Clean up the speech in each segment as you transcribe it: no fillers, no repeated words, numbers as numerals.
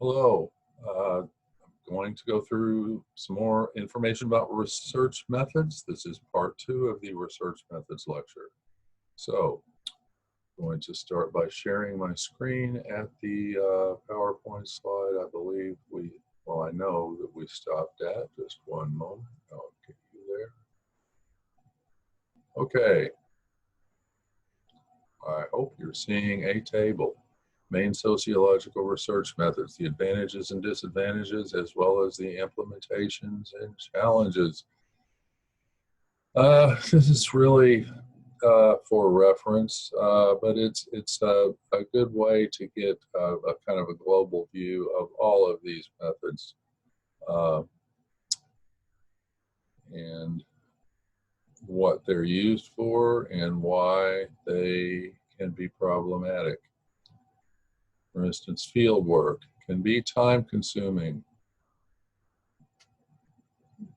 Hello. I'm going to go through some more information about research methods. This is part 2 of the research methods lecture. So I'm going to start by sharing my screen at the PowerPoint slide. I believe I know that we stopped at. Just one moment. I'll get you there. Okay. I hope you're seeing a table. Main sociological research methods, the advantages and disadvantages, as well as the implementations and challenges. This is really for reference, but it's a good way to get a kind of a global view of all of these methods and what they're used for and why they can be problematic. For instance, field work can be time-consuming.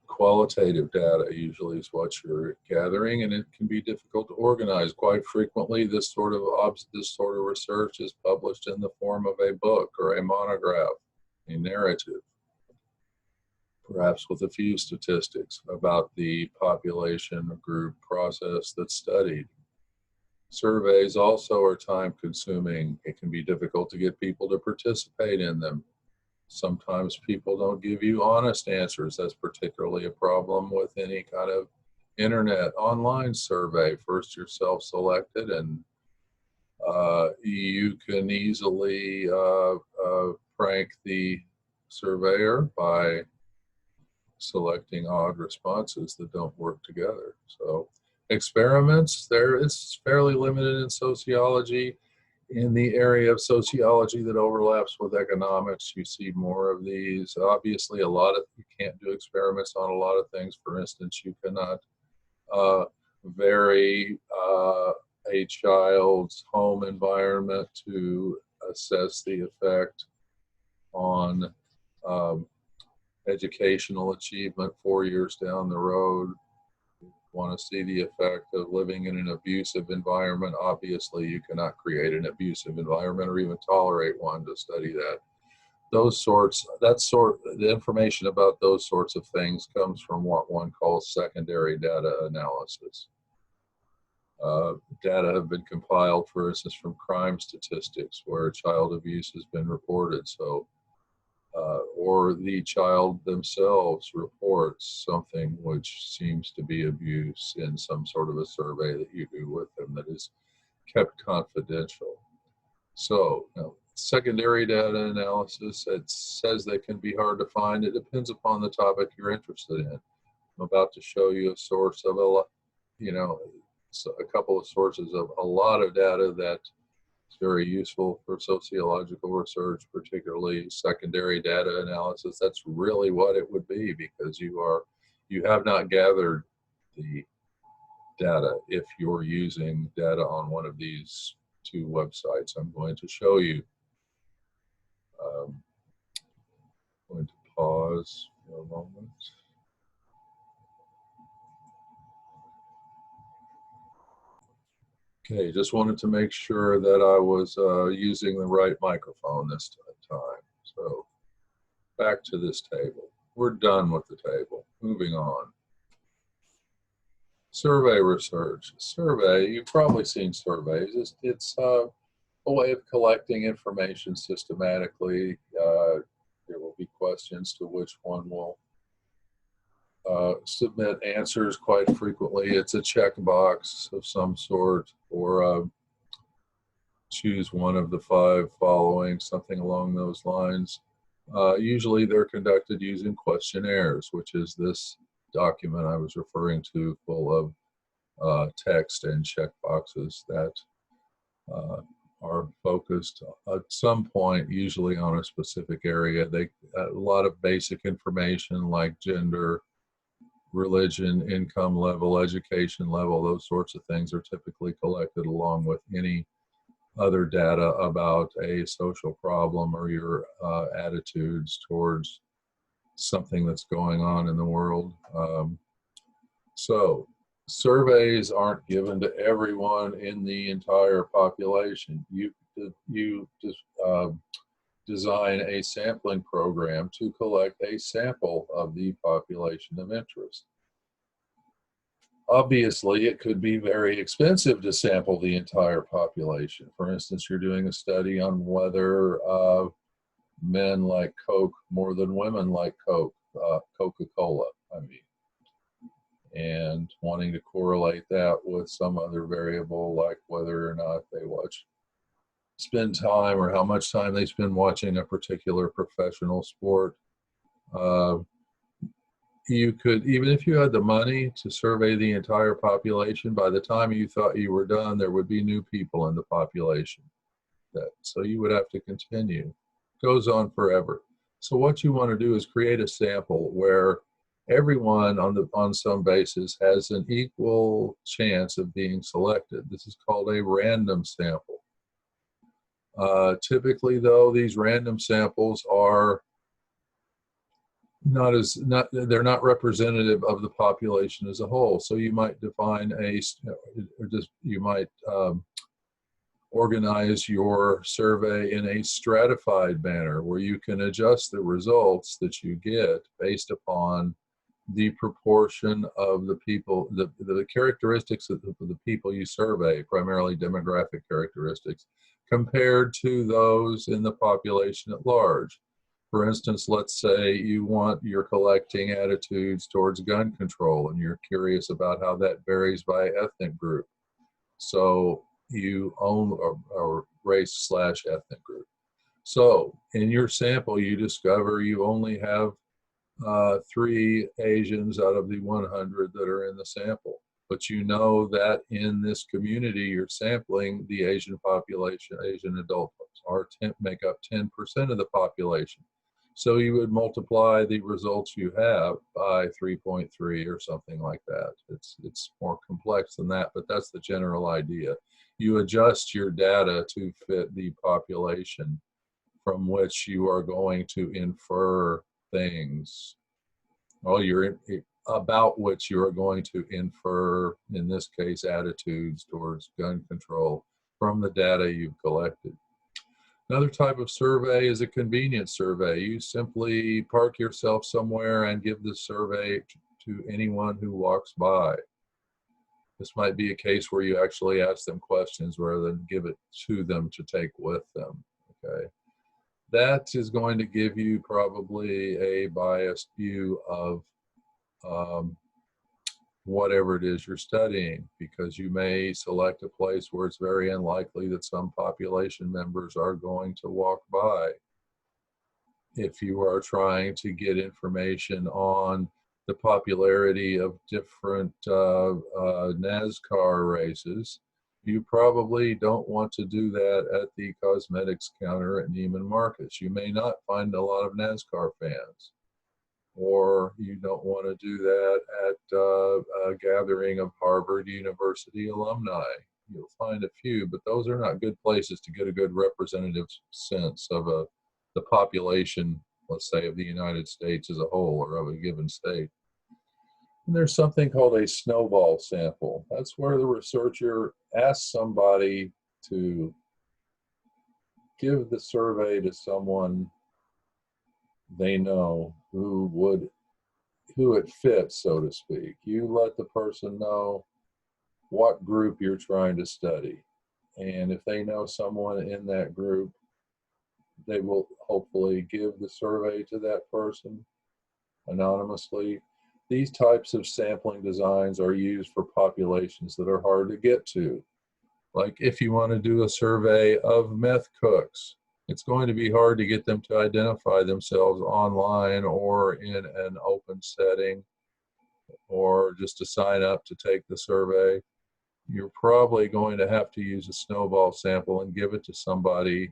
Qualitative data usually is what you're gathering, and it can be difficult to organize. Quite frequently, this sort of research is published in the form of a book or a monograph, a narrative, perhaps with a few statistics about the population or group process that's studied. Surveys also are time-consuming. It can be difficult to get people to participate in them. Sometimes people don't give you honest answers. That's particularly a problem with any kind of internet online survey. First, you're self-selected, and you can easily prank the surveyor by selecting odd responses that don't work together. So experiments, it's fairly limited in sociology. In the area of sociology that overlaps with economics, you see more of these. Obviously, you can't do experiments on a lot of things. For instance, you cannot vary a child's home environment to assess the effect on educational achievement 4 years down the road. Want to see the effect of living in an abusive environment. Obviously, you cannot create an abusive environment or even tolerate one to study that. The information about those sorts of things comes from what one calls secondary data analysis. Data have been compiled, for instance, from crime statistics where child abuse has been reported. Or the child themselves reports something which seems to be abuse in some sort of a survey that you do with them that is kept confidential. So, secondary data analysis, it says they can be hard to find. It depends upon the topic you're interested in. I'm about to show you a source of a couple of sources of a lot of data that is very useful for sociological research, particularly secondary data analysis. That's really what it would be, because you have not gathered the data if you're using data on one of these two websites I'm going to show you. I'm going to pause for a moment. Okay, just wanted to make sure that I was using the right microphone this time. So back to this table. We're done with the table. Moving on. Survey research. Survey, you've probably seen surveys. It's a way of collecting information systematically. There will be questions to which one will submit answers quite frequently. It's a checkbox of some sort, or choose one of the 5 following, something along those lines. Usually they're conducted using questionnaires, which is this document I was referring to, full of text and checkboxes that are focused at some point, usually on a specific area. A lot of basic information like gender, religion, income level, education level, those sorts of things are typically collected along with any other data about a social problem or your attitudes towards something that's going on in the world. So surveys aren't given to everyone in the entire population. You just design a sampling program to collect a sample of the population of interest. Obviously, it could be very expensive to sample the entire population. For instance, you're doing a study on whether men like Coke more than women like Coke, Coca-Cola, I mean, and wanting to correlate that with some other variable like whether or not they spend time or how much time they spend watching a particular professional sport. You could, even if you had the money to survey the entire population, by the time you thought you were done, there would be new people in the population. So you would have to continue. It goes on forever. So what you want to do is create a sample where everyone on some basis has an equal chance of being selected. This is called a random sample. Typically, though, these random samples are they're not representative of the population as a whole. So you might define you might organize your survey in a stratified manner where you can adjust the results that you get based upon the proportion of the people, the characteristics of the people you survey, primarily demographic characteristics, compared to those in the population at large. For instance, let's say you're collecting attitudes towards gun control and you're curious about how that varies by ethnic group. So you own or race/ethnic group. So in your sample, you discover you only have 3 Asians out of the 100 that are in the sample. But you know that in this community, you're sampling the Asian population, Asian adults make up 10% of the population. So you would multiply the results you have by 3.3 or something like that. It's more complex than that, but that's the general idea. You adjust your data to fit the population from which you are going to infer things. About which you are going to infer, in this case, attitudes towards gun control from the data you've collected. Another type of survey is a convenience survey. You simply park yourself somewhere and give the survey to anyone who walks by. This might be a case where you actually ask them questions rather than give it to them to take with them. Okay, that is going to give you probably a biased view of whatever it is you're studying, because you may select a place where it's very unlikely that some population members are going to walk by. If you are trying to get information on the popularity of different NASCAR races, you probably don't want to do that at the cosmetics counter at Neiman Marcus. You may not find a lot of NASCAR fans. Or you don't want to do that at a gathering of Harvard University alumni. You'll find a few, but those are not good places to get a good representative sense of the population, let's say, of the United States as a whole or of a given state. And there's something called a snowball sample. That's where the researcher asks somebody to give the survey to someone they know who it fits, so to speak. You let the person know what group you're trying to study. And if they know someone in that group, they will hopefully give the survey to that person anonymously. These types of sampling designs are used for populations that are hard to get to. Like if you want to do a survey of meth cooks, it's going to be hard to get them to identify themselves online or in an open setting or just to sign up to take the survey. You're probably going to have to use a snowball sample and give it to somebody,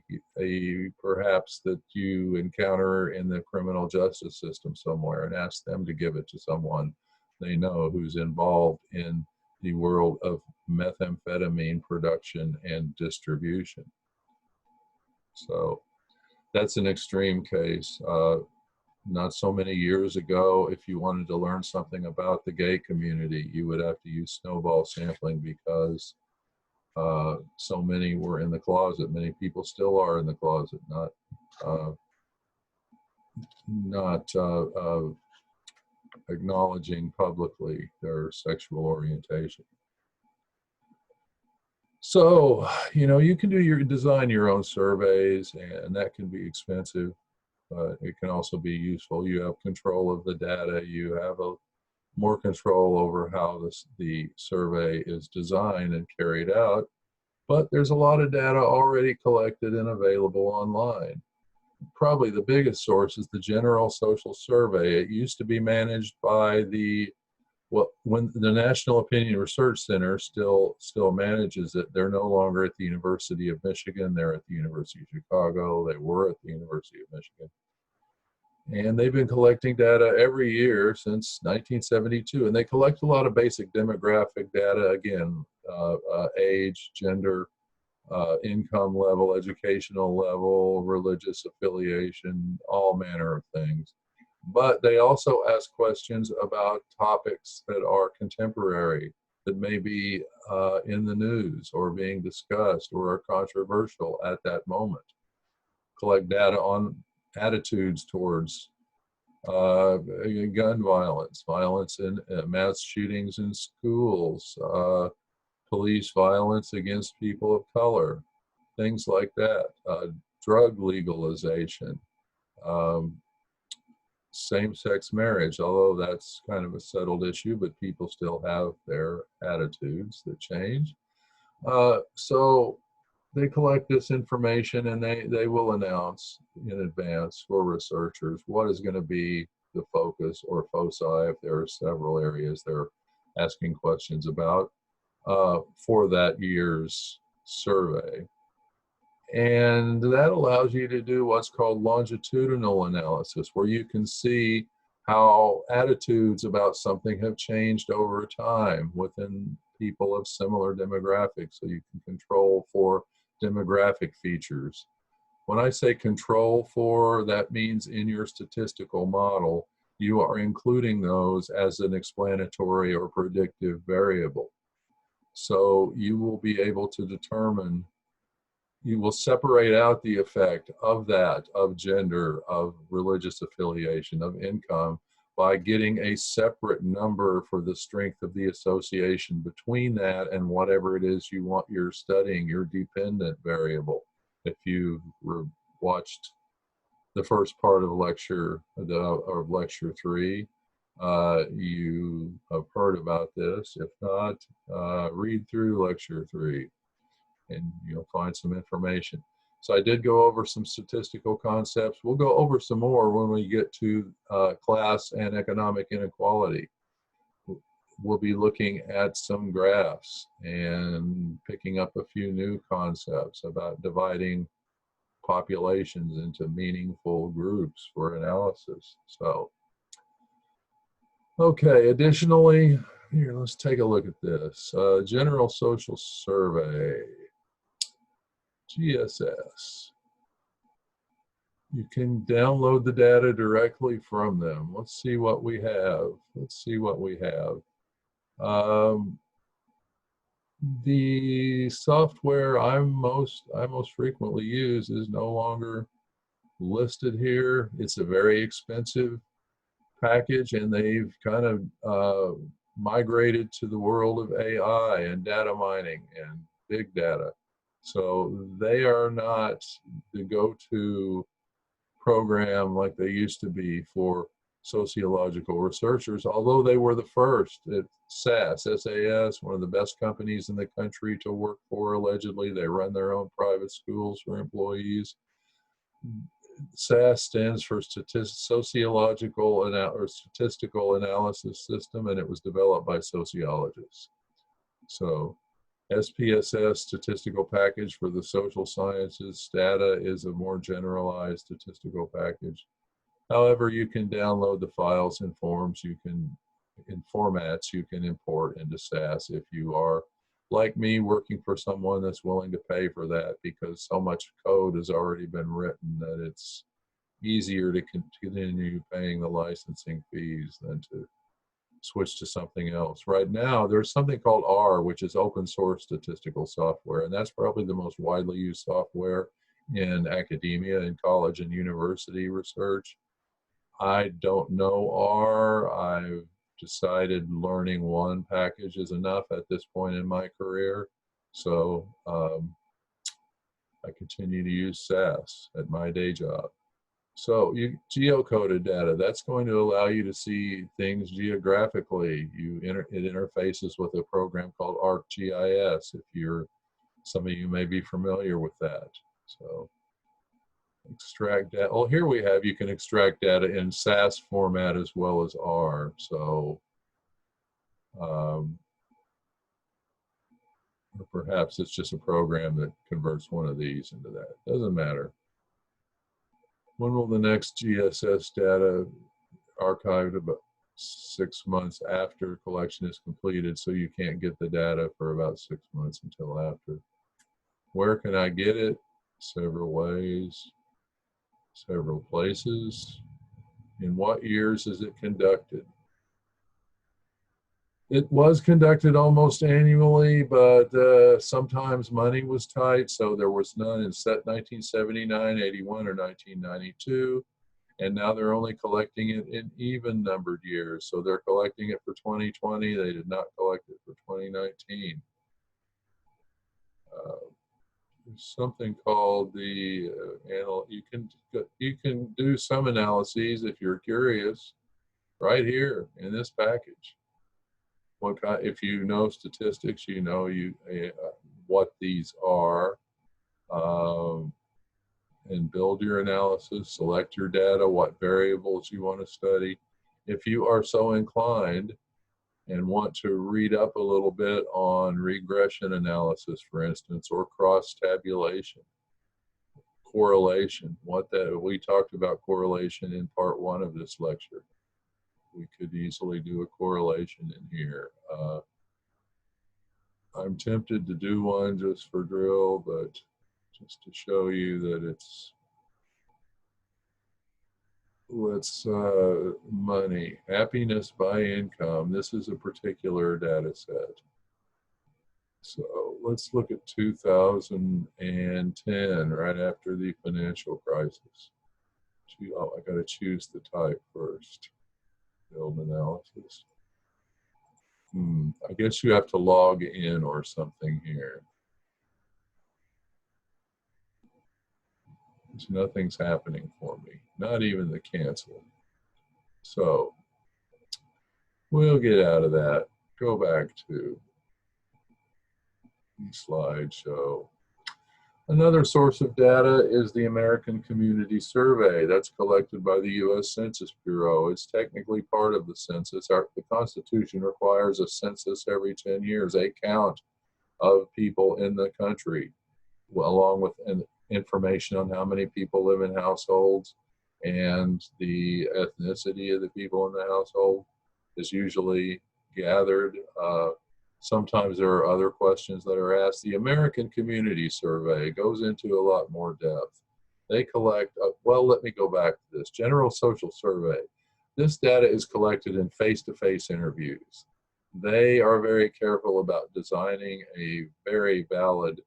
perhaps that you encounter in the criminal justice system somewhere, and ask them to give it to someone they know who's involved in the world of methamphetamine production and distribution. So that's an extreme case. Not so many years ago, if you wanted to learn something about the gay community, you would have to use snowball sampling because So many were in the closet. Many people still are in the closet, uh, not acknowledging publicly their sexual orientation. So, you can design your own surveys, and that can be expensive, but it can also be useful. You have control of the data. You have more control over how the survey is designed and carried out. But there's a lot of data already collected and available online. Probably the biggest source is the General Social Survey. It used to be managed by when the National Opinion Research Center still manages it. They're no longer at the University of Michigan. They're at the University of Chicago. They were at the University of Michigan. And they've been collecting data every year since 1972. And they collect a lot of basic demographic data, again, age, gender, income level, educational level, religious affiliation, all manner of things. But they also ask questions about topics that are contemporary, that may be in the news or being discussed or are controversial at that moment. Collect data on attitudes towards gun violence in mass shootings in schools, police violence against people of color, things like that, drug legalization, um, same-sex marriage, although that's kind of a settled issue, but people still have their attitudes that change. So they collect this information, and they will announce in advance for researchers what is going to be the focus or foci, if there are several areas they're asking questions about, for that year's survey. And that allows you to do what's called longitudinal analysis, where you can see how attitudes about something have changed over time within people of similar demographics. So you can control for demographic features. When I say control for, that means in your statistical model, you are including those as an explanatory or predictive variable. So you will be able to determine, you will separate out the effect of that, of gender, of religious affiliation, of income, by getting a separate number for the strength of the association between that and whatever it is you're studying, your dependent variable. If you watched the first part of lecture 3, you have heard about this. If not, read through lecture 3 and you'll find some information. So I did go over some statistical concepts. We'll go over some more when we get to class and economic inequality. We'll be looking at some graphs and picking up a few new concepts about dividing populations into meaningful groups for analysis. So, okay, additionally, here, let's take a look at this. General Social Survey. GSS. You can download the data directly from them. Let's see what we have. The software I most frequently use is no longer listed here. It's a very expensive package, and they've kind of migrated to the world of AI and data mining and big data. So they are not the go-to program like they used to be for sociological researchers, although they were the first. At SAS, one of the best companies in the country to work for, allegedly. They run their own private schools for employees. SAS stands for Sociological or Statistical Analysis System, and it was developed by sociologists. So SPSS, Statistical Package for the Social Sciences. Stata is a more generalized statistical package. However, you can download the files in formats you can import into SAS if you are, like me, working for someone that's willing to pay for that, because so much code has already been written that it's easier to continue paying the licensing fees than to switch to something else. Right now, there's something called R, which is open source statistical software, and that's probably the most widely used software in academia, in college and university research. I don't know R. I've decided learning one package is enough at this point in my career. So I continue to use SAS at my day job. So geocoded data, that's going to allow you to see things geographically. It interfaces with a program called ArcGIS. Some of you may be familiar with that. So extract data. Oh, here we have, you can extract data in SAS format as well as R. So or perhaps it's just a program that converts one of these into that. Doesn't matter. When will the next GSS data archived? About 6 months after collection is completed, so you can't get the data for about 6 months until after. Where can I get it? Several ways, several places. In what years is it conducted? It was conducted almost annually, but sometimes money was tight, so there was none in 1979, 81, or 1992. And now they're only collecting it in even numbered years. So they're collecting it for 2020. They did not collect it for 2019. There's something called the you can do some analyses if you're curious right here in this package. If you know statistics, you know what these are, and build your analysis, select your data, what variables you want to study. If you are so inclined and want to read up a little bit on regression analysis, for instance, or cross tabulation, correlation, we talked about correlation in part 1 of this lecture. We could easily do a correlation in here. I'm tempted to do one just for drill, but just to show you that it's money, happiness by income. This is a particular data set. So let's look at 2010, right after the financial crisis. Oh, I got to choose the type first. Build analysis. I guess you have to log in or something here. Nothing's happening for me, not even the cancel. So we'll get out of that. Go back to the slideshow. Another source of data is the American Community Survey that's collected by the U.S. Census Bureau. It's technically part of the census. The Constitution requires a census every 10 years, a count of people in the country, along with information on how many people live in households, and the ethnicity of the people in the household is usually gathered. Sometimes there are other questions that are asked. The American Community Survey goes into a lot more depth. They collect, well, let me go back to this. General Social Survey. This data is collected in face-to-face interviews. They are very careful about designing a very valid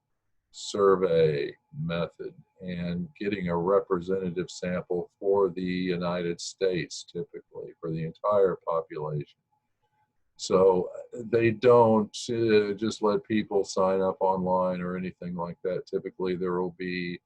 survey method and getting a representative sample for the United States, typically, for the entire population. So they don't just let people sign up online or anything like that. Typically, there will be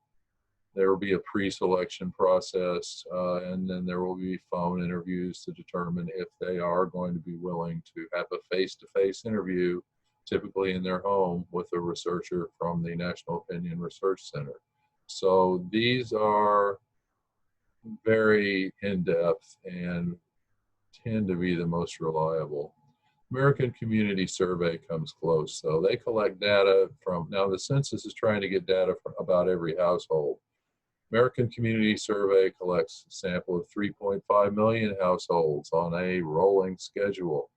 a pre-selection process, and then there will be phone interviews to determine if they are going to be willing to have a face-to-face interview, typically in their home, with a researcher from the National Opinion Research Center. So these are very in-depth and tend to be the most reliable. American Community Survey comes close. So they collect data from, now the census is trying to get data from about every household. American Community Survey collects a sample of 3.5 million households on a rolling schedule.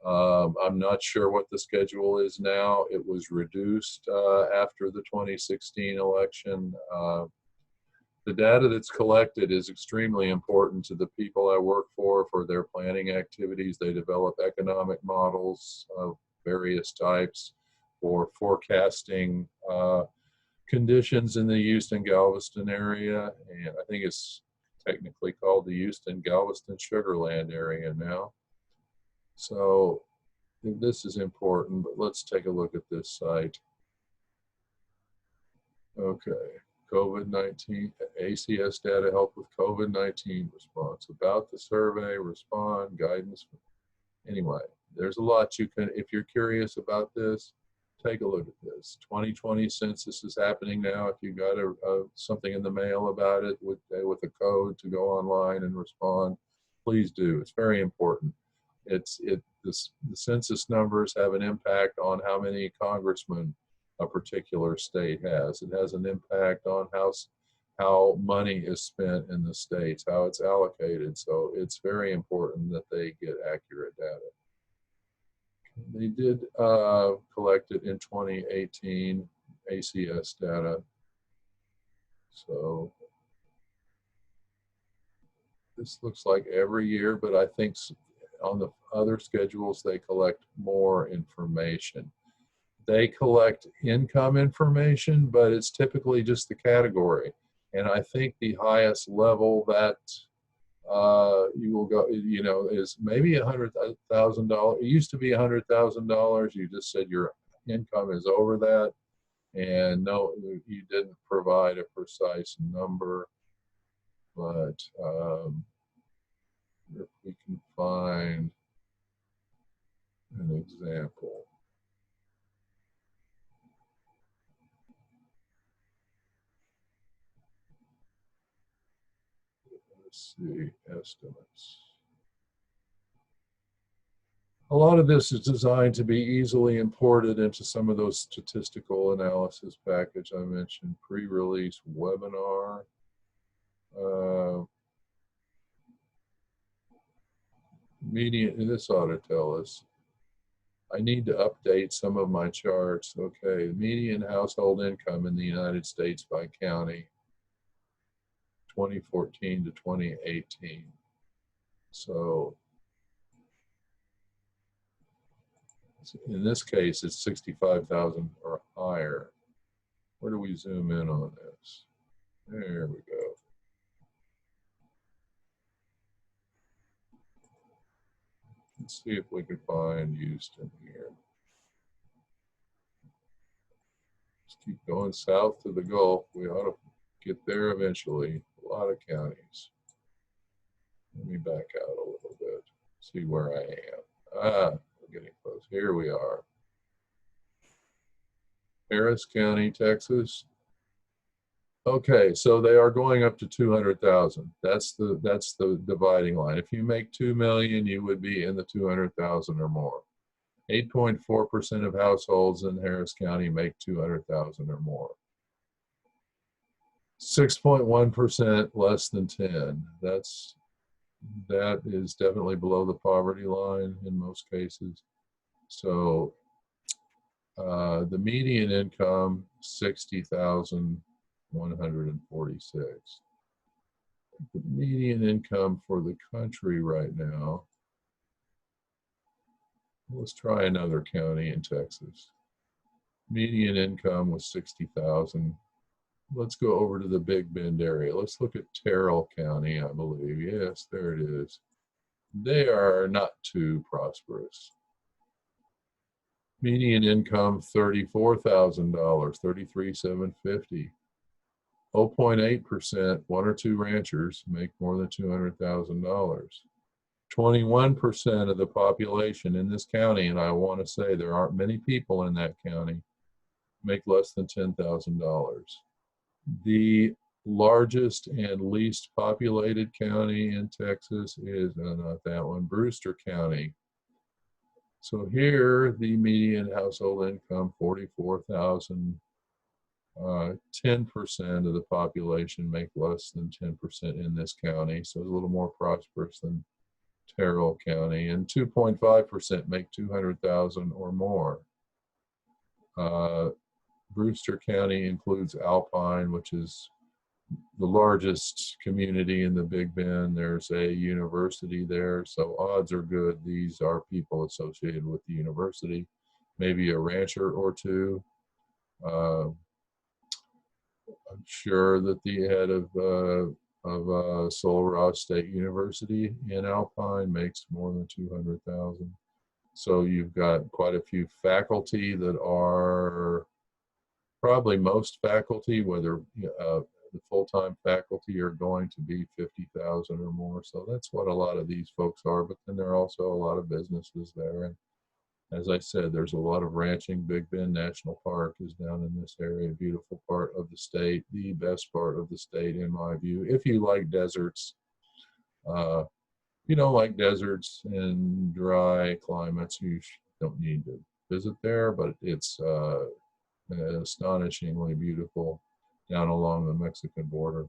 I'm not sure what the schedule is now. It was reduced after the 2016 election. The data that's collected is extremely important to the people I work for their planning activities. They develop economic models of various types for forecasting conditions in the Houston Galveston area, and I think it's technically called the Houston Galveston Sugarland area now. So this is important, but let's take a look at this site. Okay, COVID-19, ACS data help with COVID-19 response. About the survey, respond, guidance. Anyway, there's a lot you can, if you're curious about this, take a look at this. 2020 census is happening now. If you got something in the mail about it with a code to go online and respond, please do. It's very important. The census numbers have an impact on how many congressmen a particular state has. It has an impact on how money is spent in the states, how it's allocated. So it's very important that they get accurate data. They did collect it in 2018, ACS data. So this looks like every year, but I think on the other schedules, they collect more information. They collect income information, but it's typically just the category. And I think the highest level that you will go, is maybe $100,000. It used to be $100,000. You just said your income is over that, and no, you didn't provide a precise number. But if we can find an example. Let's see, estimates. A lot of this is designed to be easily imported into some of those statistical analysis package I mentioned, pre-release webinar. Median, this ought to tell us. I need to update some of my charts. Okay, median household income in the United States by county, 2014 to 2018. So in this case, it's 65,000 or higher. Where do we zoom in on this? There we go. Let's see if we can find Houston here. Just keep going south to the Gulf. We ought to get there eventually. A lot of counties. Let me back out a little bit, see where I am. We're getting close. Here we are. Harris County, Texas. Okay, so they are going up to 200,000. That's the dividing line. If you make 2 million, you would be in the 200,000 or more. 8.4% of households in Harris County make 200,000 or more. 6.1% less than 10. That is definitely below the poverty line in most cases. So the median income, 60,146. The median income for the country right now, let's try another county in Texas. Median income was 60,000. Let's go over to the Big Bend area. Let's look at Terrell County, I believe. Yes, there it is. They are not too prosperous. Median income, $34,000, $33,750. 0.8%, one or two ranchers make more than $200,000. 21% of the population in this county, and I want to say there aren't many people in that county, make less than $10,000. The largest and least populated county in Texas is, not that one, Brewster County. So here, the median household income, $44,000. 10% of the population make less than 10% in this county, so it's a little more prosperous than Terrell County, and 2.5% make 200,000 or more. Brewster County includes Alpine, which is the largest community in the Big Bend. There's a university there, so odds are good these are people associated with the university, maybe a rancher or two. I'm sure that the head of Sul Ross State University in Alpine makes more than 200,000. So you've got quite a few faculty that are probably most faculty, whether the full-time faculty are going to be 50,000 or more. So that's what a lot of these folks are. But then there are also a lot of businesses there. And as I said, there's a lot of ranching. Big Bend National Park is down in this area, a beautiful part of the state, the best part of the state in my view. If you like deserts, if you don't like deserts and dry climates, you don't need to visit there, but it's astonishingly beautiful down along the Mexican border.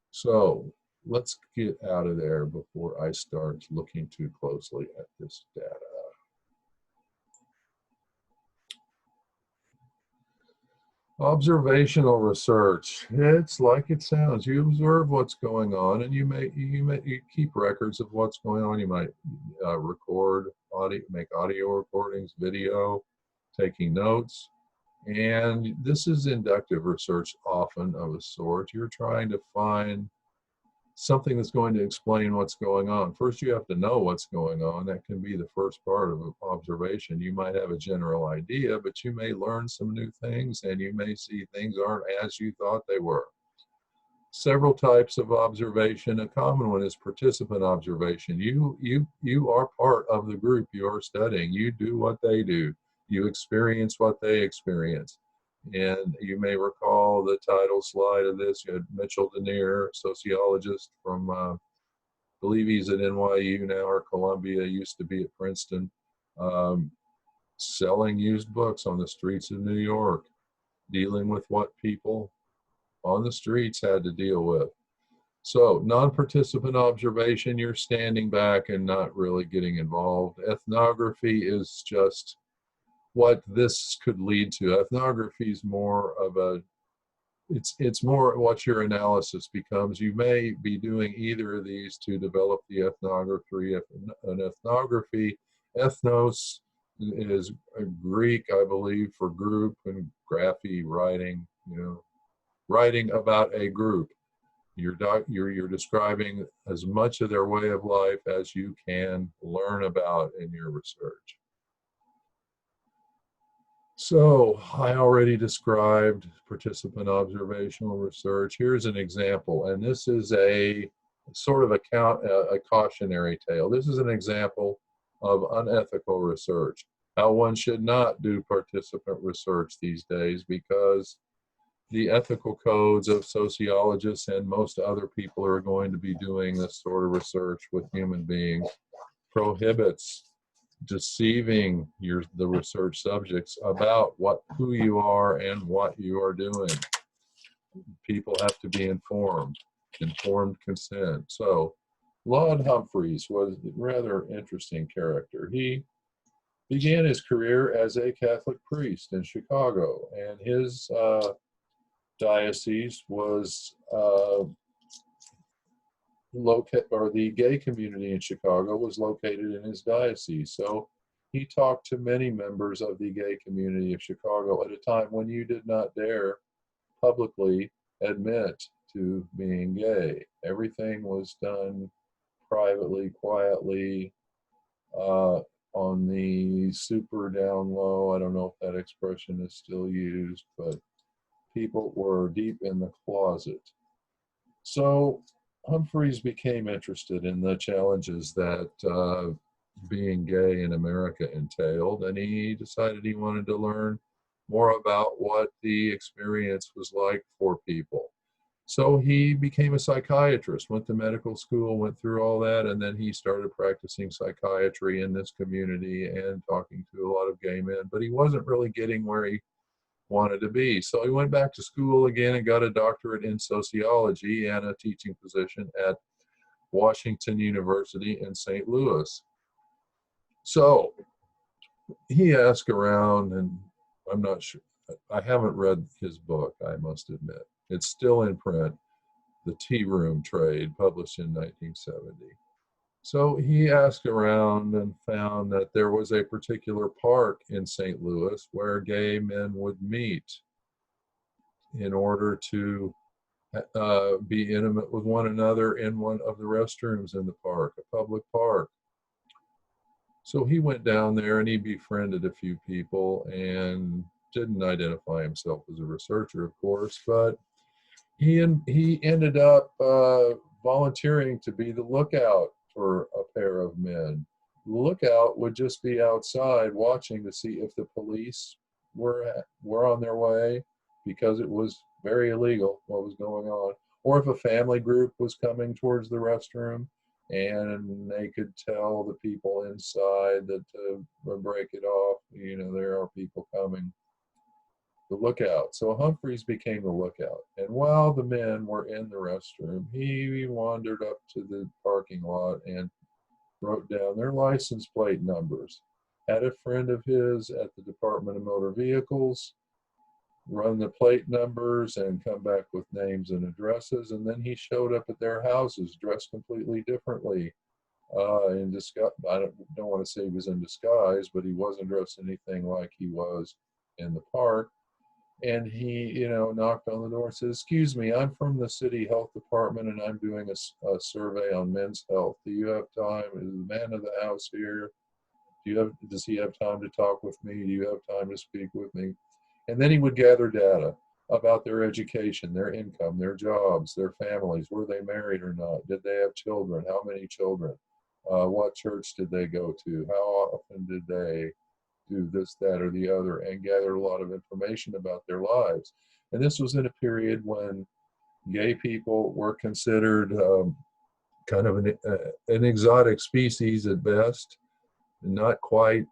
So let's get out of there before I start looking too closely at this data. Observational research. It's like it sounds. You observe what's going on, and you keep records of what's going on. You might record audio, make audio recordings, video, taking notes. And this is inductive research often of a sort. You're trying to find something that's going to explain what's going on. First, you have to know what's going on. That can be the first part of observation. You might have a general idea, but you may learn some new things, and you may see things aren't as you thought they were. Several types of observation. A common one is participant observation. You are part of the group you are studying. You do what they do. You experience what they experience. And you may recall the title slide of this. You had Mitchell Denier, sociologist from, I believe he's at NYU now or Columbia, used to be at Princeton, selling used books on the streets of New York, dealing with what people on the streets had to deal with. So non-participant observation, you're standing back and not really getting involved. Ethnography is just what this could lead to. Ethnography is more of a, it's more what your analysis becomes. You may be doing either of these to develop the ethnography. An ethnography, ethnos is Greek, I believe, for group, and graphy, writing, writing about a group. You're describing as much of their way of life as you can learn about in your research. So I already described participant observational research. Here's an example, and this is a sort of a cautionary tale. This is an example of unethical research, how one should not do participant research these days, because the ethical codes of sociologists and most other people who are going to be doing this sort of research with human beings prohibits deceiving the research subjects about who you are and what you are doing. People have to be informed consent. So Laud Humphreys was a rather interesting character. He began his career as a Catholic priest in Chicago, and his diocese was the gay community in Chicago was located in his diocese. So he talked to many members of the gay community of Chicago at a time when you did not dare publicly admit to being gay. Everything was done privately, quietly, on the super down low. I don't know if that expression is still used, but people were deep in the closet. So Humphreys became interested in the challenges that being gay in America entailed, and he decided he wanted to learn more about what the experience was like for people. So he became a psychiatrist, went to medical school, went through all that, and then he started practicing psychiatry in this community and talking to a lot of gay men, but he wasn't really getting where he wanted to be. So he went back to school again and got a doctorate in sociology and a teaching position at Washington University in St. Louis. So he asked around, and I'm not sure, I haven't read his book, I must admit, It's still in print, The Tea Room Trade, published in 1970. So he asked around and found that there was a particular park in St. Louis where gay men would meet in order to be intimate with one another in one of the restrooms in the park, a public park. So he went down there and he befriended a few people and didn't identify himself as a researcher, of course, but he ended up volunteering to be the lookout for a pair of men. The lookout would just be outside watching to see if the police were on their way, because it was very illegal what was going on, or if a family group was coming towards the restroom and they could tell the people inside that to break it off, there are people coming. The lookout. So Humphreys became the lookout. And while the men were in the restroom, he wandered up to the parking lot and wrote down their license plate numbers. Had a friend of his at the Department of Motor Vehicles run the plate numbers and come back with names and addresses. And then he showed up at their houses dressed completely differently. In disguise. I don't want to say he was in disguise, but he wasn't dressed anything like he was in the park. And he, knocked on the door and said, "Excuse me, I'm from the city health department and I'm doing a survey on men's health. Do you have time? Is the man of the house here? Does he have time to talk with me? Do you have time to speak with me?" And then he would gather data about their education, their income, their jobs, their families. Were they married or not? Did they have children? How many children? What church did they go to? How often did they do this, that, or the other, and gather a lot of information about their lives. And this was in a period when gay people were considered kind of an exotic species at best, not quite,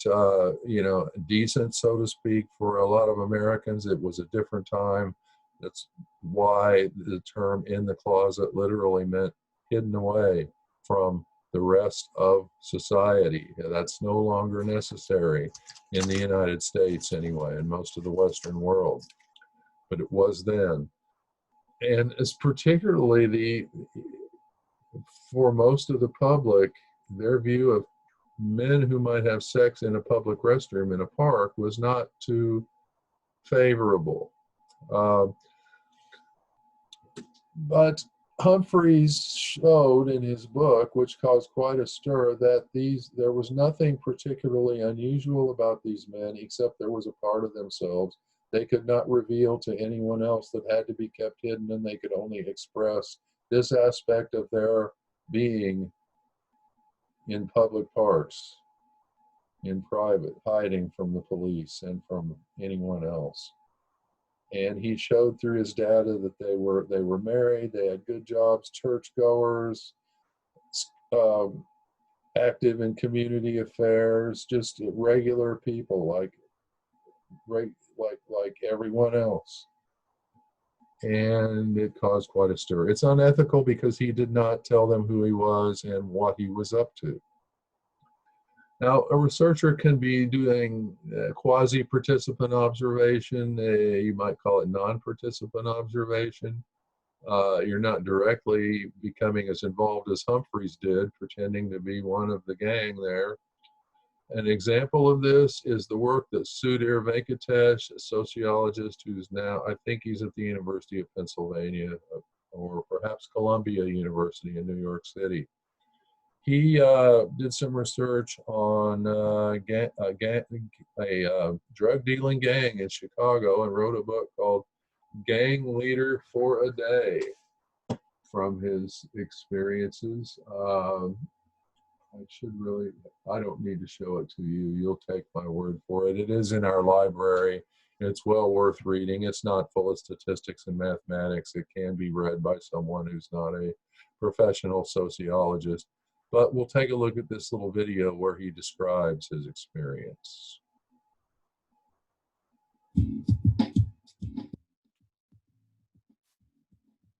decent, so to speak, for a lot of Americans. It was a different time. That's why the term "in the closet" literally meant hidden away from the rest of society. That's no longer necessary in the United States anyway, in most of the Western world, but it was then. And it's particularly for most of the public, their view of men who might have sex in a public restroom in a park was not too favorable. But Humphreys showed in his book, which caused quite a stir, that there was nothing particularly unusual about these men, except there was a part of themselves they could not reveal to anyone else, that had to be kept hidden, and they could only express this aspect of their being in public parks, in private, hiding from the police and from anyone else. And he showed through his data that they were married, they had good jobs, churchgoers, active in community affairs, just regular people like everyone else. And it caused quite a stir. It's unethical because he did not tell them who he was and what he was up to. Now, a researcher can be doing quasi-participant observation. You might call it non-participant observation. You're not directly becoming as involved as Humphreys did, pretending to be one of the gang there. An example of this is the work that Sudhir Venkatesh, a sociologist who's now, I think he's at the University of Pennsylvania, or perhaps Columbia University in New York City. He did some research on a drug dealing gang in Chicago and wrote a book called "Gang Leader for a Day" from his experiences. I don't need to show it to you. You'll take my word for it. It is in our library. It's well worth reading. It's not full of statistics and mathematics. It can be read by someone who's not a professional sociologist. But we'll take a look at this little video where he describes his experience. In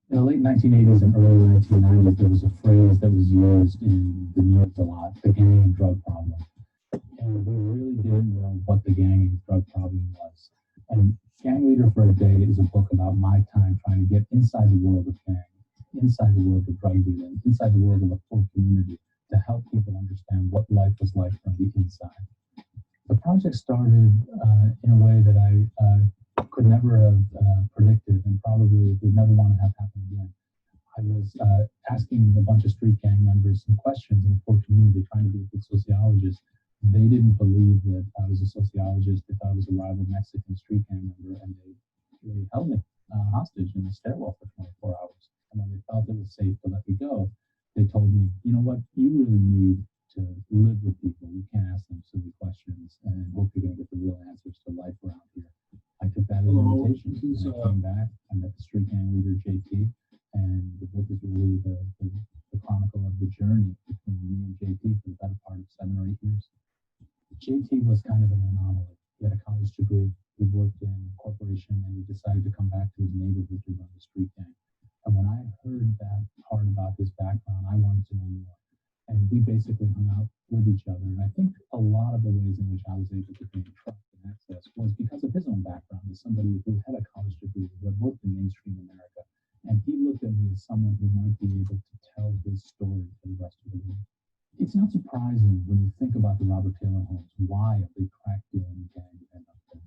the late 1980s and early 1990s, there was a phrase that was used in the news a lot, the gang and drug problem. And we really didn't know what the gang and drug problem was. And Gang Leader for a Day is a book about my time trying to get inside the world of gang, inside the world of drug dealing, inside the world of a poor community to help people understand what life was like from the inside. The project started in a way that I could never have predicted and probably would never want to have happen again. I was asking a bunch of street gang members some questions in a poor community, trying to be a good sociologist. They didn't believe that I was a sociologist. They thought I was a rival Mexican street gang member, and they held me hostage in the stairwell for 24 hours. And when they felt it was safe to let me go, they told me, you know what, you really need to live with people. You can't ask them silly questions and hope you're going to get the real answers to life around here. I took that as an invitation, and I came back. I met the street gang leader, JT, and the book is really the chronicle of the journey between me and JT for the better part of 7 or 8 years. JT was kind of an anomaly. He had a college degree, he worked in a corporation, and he decided to come back to his neighborhood to run the street gang. And when I heard that part about his background, I wanted to know more. And we basically hung out with each other. And I think a lot of the ways in which I was able to gain trust and access was because of his own background as somebody who had a college degree, who had worked in mainstream America. And he looked at me as someone who might be able to tell his story to the rest of the world. It's not surprising when you think about the Robert Taylor homes, why a big crack dealing gang end up there.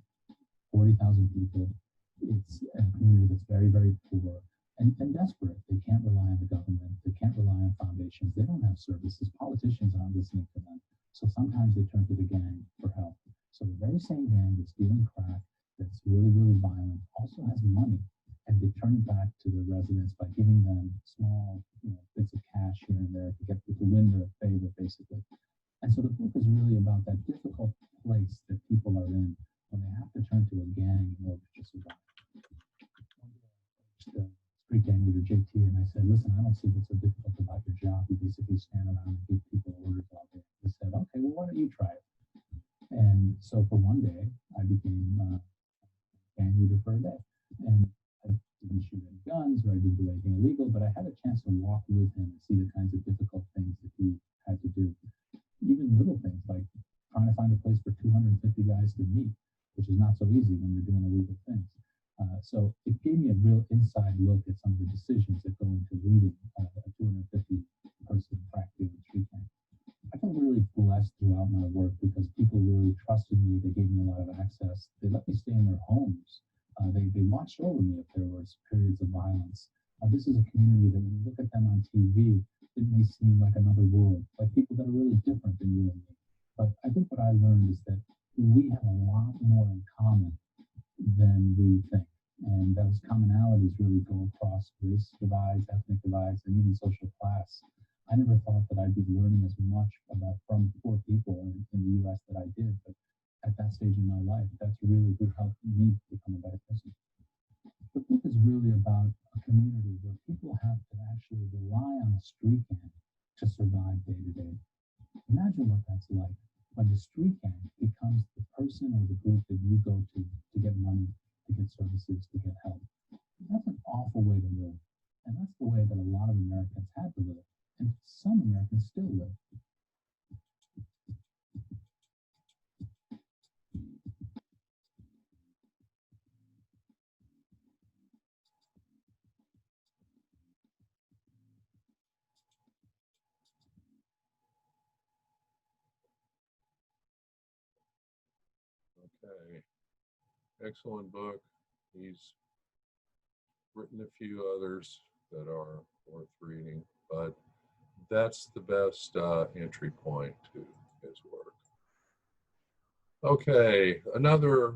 40,000 people. It's a community that's very, very poor and desperate. They can't rely on the government. They can't rely on foundations. They don't have services. Politicians aren't listening to them. So sometimes they turn to the gang for help. So the very same gang that's dealing crack, that's really, really violent, also has money. And they turn it back to the residents by giving them small, bits of cash here and there to get to win their favor, basically. And so the book is really about that difficult place that people are in when they have to turn to a gang in order to survive. The street gang leader, JT, and I said, listen, I don't see what's so difficult about your job. You basically stand around and give people orders all day. He said, okay, well, why don't you try it? And so for one day, I became gang leader for a day. And I didn't shoot any guns or I didn't do anything illegal, but I had a chance to walk with him and see the kinds of difficult things that he had to do. Even little things like trying to find a place for 250 guys to meet, which is not so easy when you're doing illegal things. So it gave me a real inside look at some of the decisions that go into leading a 250 person crack dealing street gang. I felt really blessed throughout my work because people really trusted me. They gave me a lot of access. They let me stay in their homes. They watched over me if there was periods of violence. This is a community that when you look at them on TV, it may seem like another world, like people that are really different than you and me. But I think what I learned is that we have a lot more in common than we think. And those commonalities really go across race divides, ethnic divides, and even social class. I never thought that I'd be learning as much from poor people in the U.S. that I did, but at that stage in my life, that's really helped me become a better person. The book is really about a community where people have to actually rely on a street gang to survive day to day. Imagine what that's like when the street gang becomes the person or the group that you go to get money, to get services, to get help. That's an awful way to live. And that's the way that a lot of Americans had to live. And some Americans still live. Okay. Excellent book. He's written a few others that are worth reading, but that's the best entry point to his work. Okay, another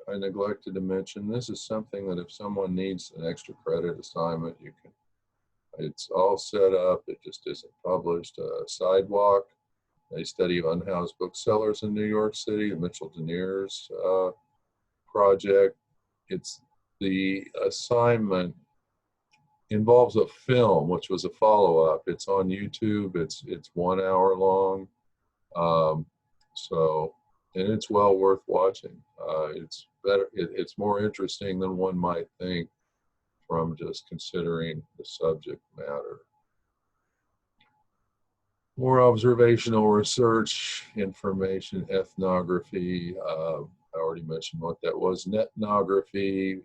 I neglected to mention, this is something that if someone needs an extra credit assignment, you can, it's all set up, it just isn't published. Sidewalk, a study of unhoused booksellers in New York City, the Mitchell Deniers project. It's the assignment involves a film, which was a follow-up. It's on YouTube. It's 1 hour long. And it's well worth watching. It's better. It's more interesting than one might think from just considering the subject matter. More observational research, information, ethnography. I already mentioned what that was. Ethnography,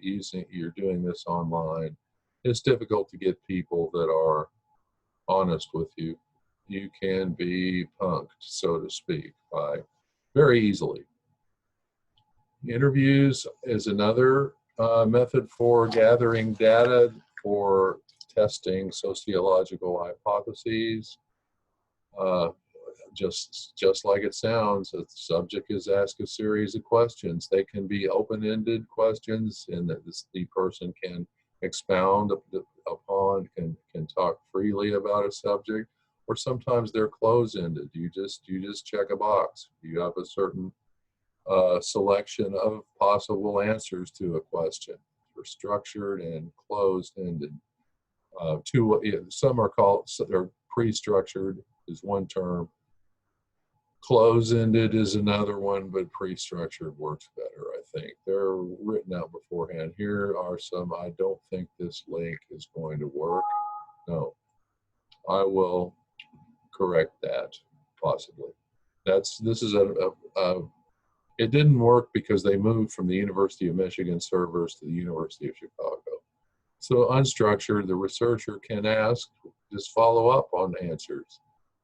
you're doing this online. It's difficult to get people that are honest with you. You can be punked, so to speak, by very easily. Interviews is another method for gathering data for testing sociological hypotheses. Uh, just like it sounds, the subject is asked a series of questions. They can be open-ended questions in that the person can expound upon, can talk freely about a subject, or sometimes they're close-ended. You just check a box. You have a certain selection of possible answers to a question. They're structured and closed-ended. Some are called, they're pre-structured is one term. Close-ended is another one, but pre-structured works better, I think. They're written out beforehand. Here are some. I don't think this link is going to work. No, I will correct that, possibly. This is it didn't work because they moved from the University of Michigan servers to the University of Chicago. So unstructured, the researcher can just follow up on answers.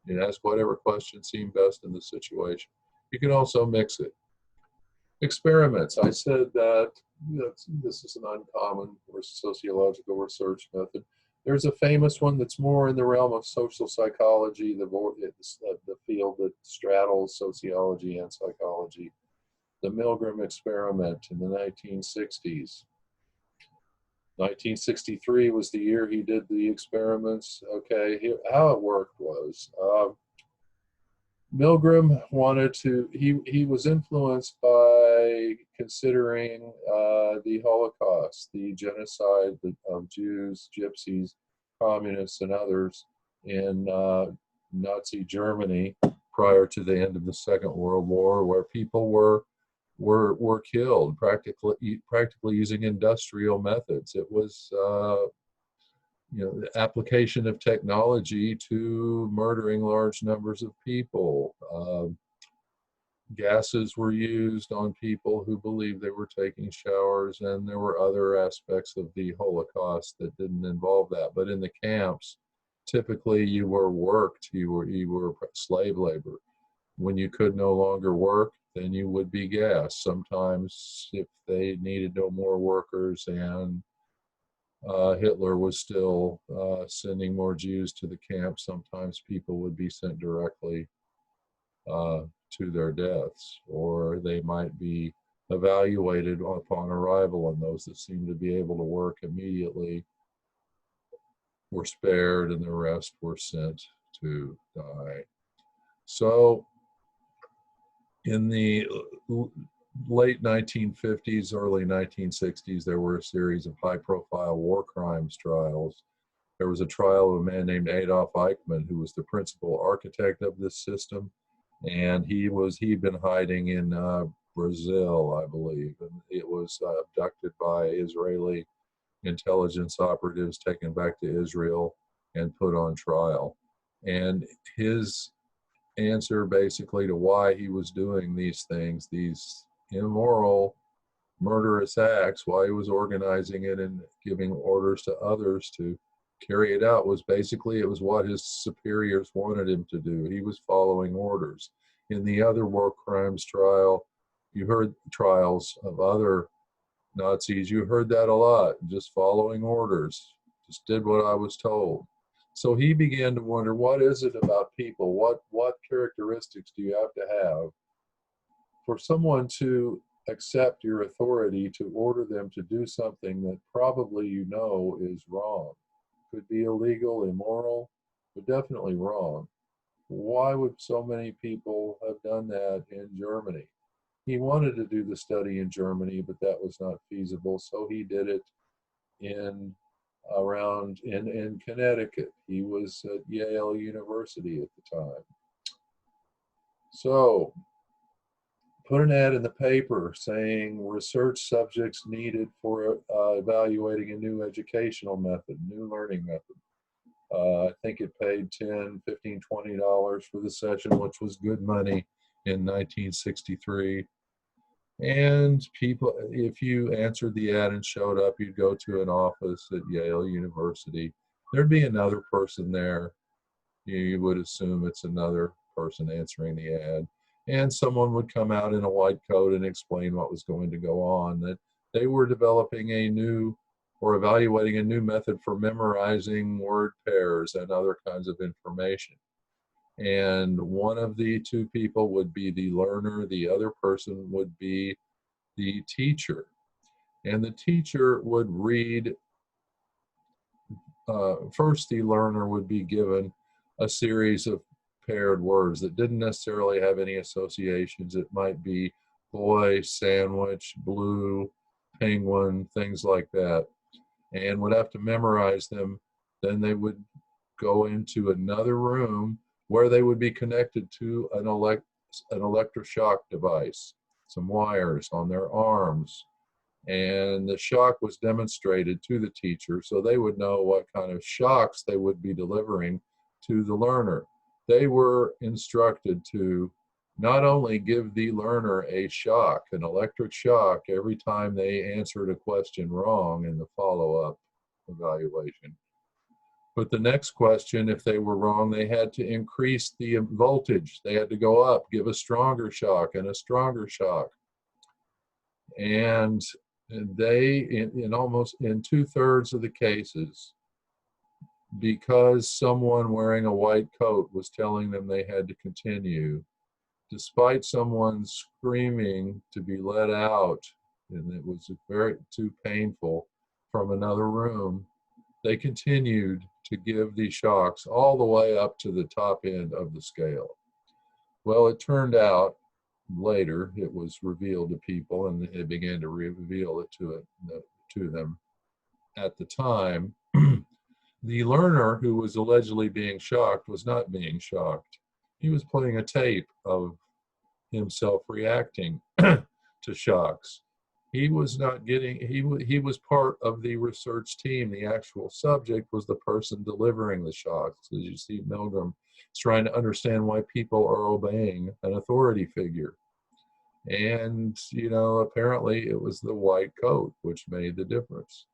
You ask whatever questions seem best in the situation. You can also mix it. Experiments. I said that this is an uncommon or sociological research method. There's a famous one that's more in the realm of social psychology, the field that straddles sociology and psychology. The Milgram experiment in the 1960s. 1963 was the year he did the experiments. Okay, how it worked was Milgram wanted to, he was influenced by considering the Holocaust, the genocide of Jews, Gypsies, communists, and others in Nazi Germany prior to the end of the Second World War, where people were killed practically using industrial methods. It was the application of technology to murdering large numbers of people. Gases were used on people who believed they were taking showers, and there were other aspects of the Holocaust that didn't involve that. But in the camps, typically you were worked, you were slave labor. When you could no longer work, then you would be gassed. Sometimes if they needed no more workers and Hitler was still sending more Jews to the camp, sometimes people would be sent directly to their deaths, or they might be evaluated upon arrival, and those that seemed to be able to work immediately were spared and the rest were sent to die. So in the late 1950s, early 1960s, there were a series of high-profile war crimes trials. There was a trial of a man named Adolf Eichmann, who was the principal architect of this system, and he'd been hiding in Brazil, I believe, and it was abducted by Israeli intelligence operatives, taken back to Israel, and put on trial. And his answer basically to why he was doing these things, these immoral, murderous acts, why he was organizing it and giving orders to others to carry it out, was basically it was what his superiors wanted him to do. He was following orders. In the other war crimes trial, you heard trials of other Nazis, you heard that a lot, just following orders, just did what I was told. So he began to wonder, what is it about people? What characteristics do you have to have for someone to accept your authority to order them to do something that probably you know is wrong? Could be illegal, immoral, but definitely wrong. Why would so many people have done that in Germany? He wanted to do the study in Germany, but that was not feasible, so he did it in Connecticut. He was at Yale University at the time. So put an ad in the paper saying research subjects needed for evaluating a new educational method, new learning method. I think it paid $10, $15, $20 for the session, which was good money in 1963. And people, if you answered the ad and showed up, you'd go to an office at Yale University. There'd be another person there. You would assume it's another person answering the ad. And someone would come out in a white coat and explain what was going to go on, that they were developing a new or evaluating a new method for memorizing word pairs and other kinds of information. And one of the two people would be the learner, the other person would be the teacher. And the teacher would read, first, the learner would be given a series of paired words that didn't necessarily have any associations. It might be boy, sandwich, blue, penguin, things like that, and would have to memorize them. Then they would go into another room where they would be connected to an electroshock device, some wires on their arms, and the shock was demonstrated to the teacher so they would know what kind of shocks they would be delivering to the learner. They were instructed to not only give the learner a shock, an electric shock, every time they answered a question wrong in the follow-up evaluation, but the next question, if they were wrong, they had to increase the voltage. They had to go up, give a stronger shock and a stronger shock. And they, in almost in 2/3 of the cases, because someone wearing a white coat was telling them they had to continue, despite someone screaming to be let out, and it was very too painful, from another room, they continued to give these shocks all the way up to the top end of the scale. Well, it turned out later, it was revealed to people, and they began to reveal it to them. At the time, the learner who was allegedly being shocked was not being shocked. He was playing a tape of himself reacting to shocks. He was not getting, he was part of the research team. The actual subject was the person delivering the shocks. As you see, Milgram is trying to understand why people are obeying an authority figure. And, apparently it was the white coat which made the difference.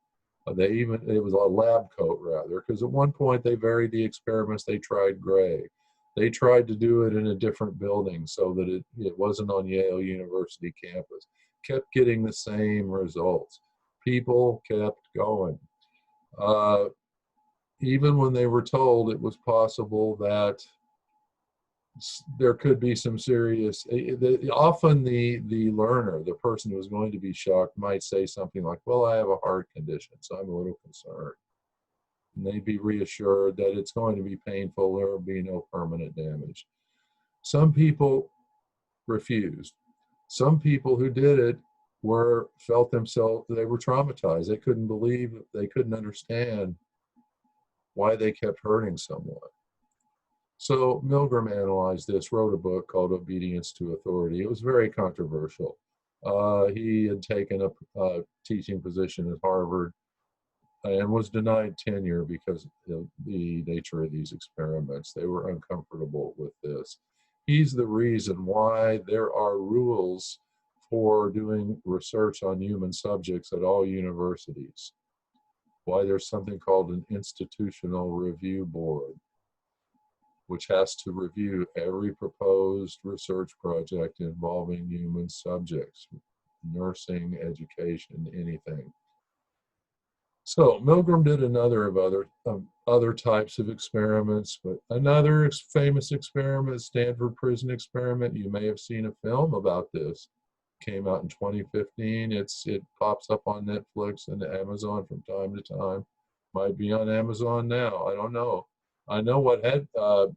It was a lab coat rather, because at one point they varied the experiments. They tried gray. They tried to do it in a different building so that it wasn't on Yale University campus. Kept getting the same results. People kept going. Even when they were told it was possible that there could be some serious, often the learner, the person who is going to be shocked, might say something like, well, I have a heart condition, so I'm a little concerned. And they'd be reassured that it's going to be painful, there will be no permanent damage. Some people refused. Some people who did it felt themselves, they were traumatized. They couldn't believe, they couldn't understand why they kept hurting someone. So Milgram analyzed this, wrote a book called Obedience to Authority. It was very controversial. He had taken a teaching position at Harvard and was denied tenure because of the nature of these experiments. They were uncomfortable with this. He's the reason why there are rules for doing research on human subjects at all universities, why there's something called an institutional review board, which has to review every proposed research project involving human subjects, nursing, education, anything. So Milgram did another of other types of experiments, but another famous experiment, Stanford Prison Experiment. You may have seen a film about this. Came out in 2015. It pops up on Netflix and Amazon from time to time. Might be on Amazon now. I don't know. I know what had a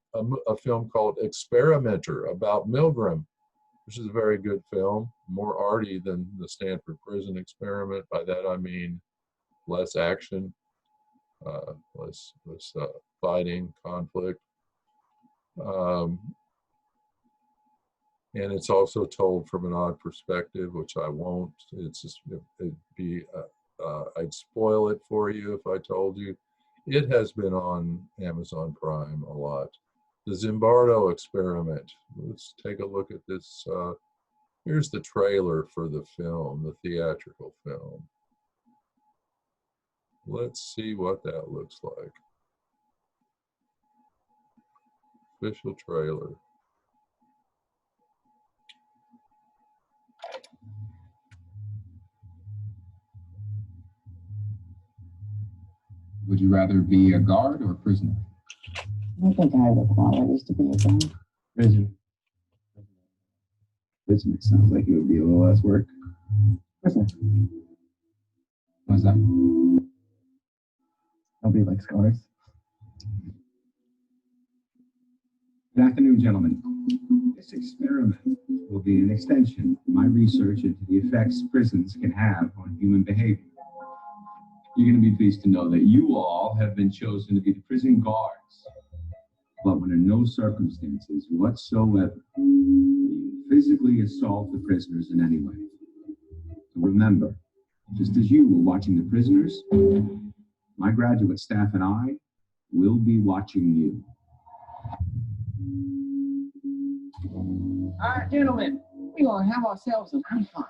film called Experimenter about Milgram, which is a very good film, more arty than the Stanford Prison Experiment. By that I mean less action, less fighting, conflict. And it's also told from an odd perspective, which I won't. It's just, I'd spoil it for you if I told you. It has been on Amazon Prime a lot. The Zimbardo Experiment. Let's take a look at this Here's the trailer for the film, the theatrical film. Let's see what that looks like. Official trailer. Would you rather be a guard or a prisoner? I think I have the qualities to be a guard. Prisoner. Prisoner sounds like it would be a little less work. Prisoner. What's that? Nobody likes guards. Good afternoon, gentlemen. This experiment will be an extension of my research into the effects prisons can have on human behavior. You're going to be pleased to know that you all have been chosen to be the prison guards. But under no circumstances whatsoever will you physically assault the prisoners in any way. So remember, just as you were watching the prisoners, my graduate staff and I will be watching you. All right, gentlemen, we're going to have ourselves an icon.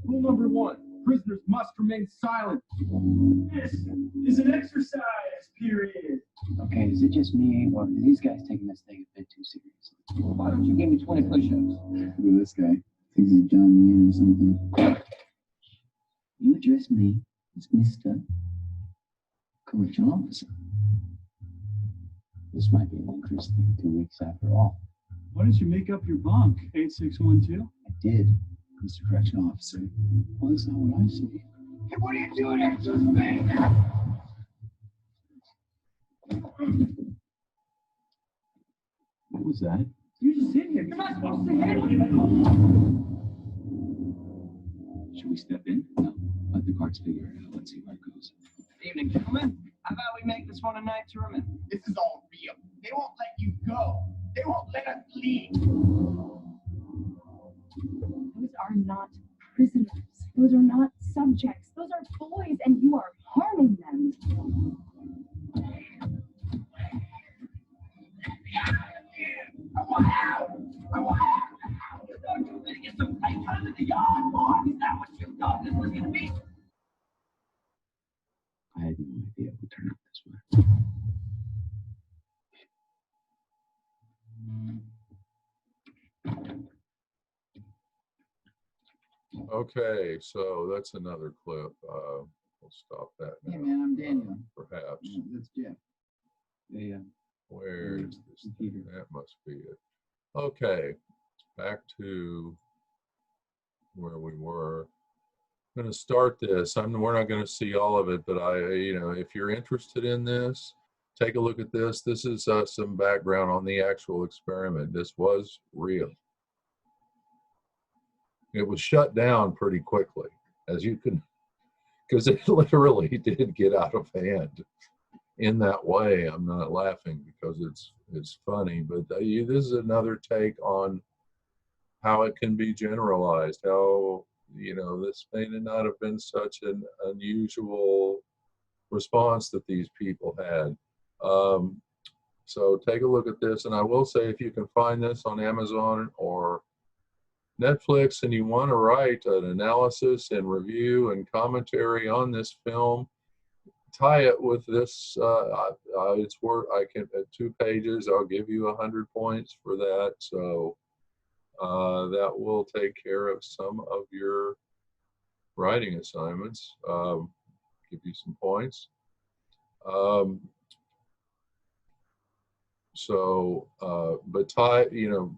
Rule number 1, prisoners must remain silent. This is an exercise period. Okay, is it just me, or are these guys taking this thing a bit too seriously? Why don't you give me 20 push-ups? Look at this guy. Thinks he's John Wayne or something. You address me as Mr. Correctional Officer. This might be an interesting 2 weeks after all. Why didn't you make up your bunk, 8612? I did, Mr. Correctional Officer. Well, that's not what I see. Hey, what are you doing here, suspect? What was that? You just sit here. You're not supposed to handle it. Should we step in? No, let the guards figure it out. Let's see where it goes. Evening, gentlemen. How about we make this one a night tournament? This is all real. They won't let you go. They won't let us leave. Those are not prisoners. Those are not subjects. Those are boys, and you are harming them. I want out. I want out. Don't you think it's some fight under the yard, boy? Is that what you thought this was going to be? I had no idea it would turn out this way. Okay, so that's another clip. We'll stop that now. Hey, man, I'm Daniel. Perhaps. That's Jeff. Yeah. Where is this thing? That must be it. Okay, back to where we were. I'm going to start this. We're not going to see all of it, but if you're interested in this, take a look at this. This is some background on the actual experiment. This was real. It was shut down pretty quickly, as you can, because it literally did get out of hand in that way. I'm not laughing because it's funny, but this is another take on how it can be generalized, how, this may not have been such an unusual response that these people had. So take a look at this, and I will say, if you can find this on Amazon or Netflix and you want to write an analysis and review and commentary on this film, tie it with this. It's worth, I can, at 2 pages, I'll give you 100 points for that. So that will take care of some of your writing assignments, give you some points. But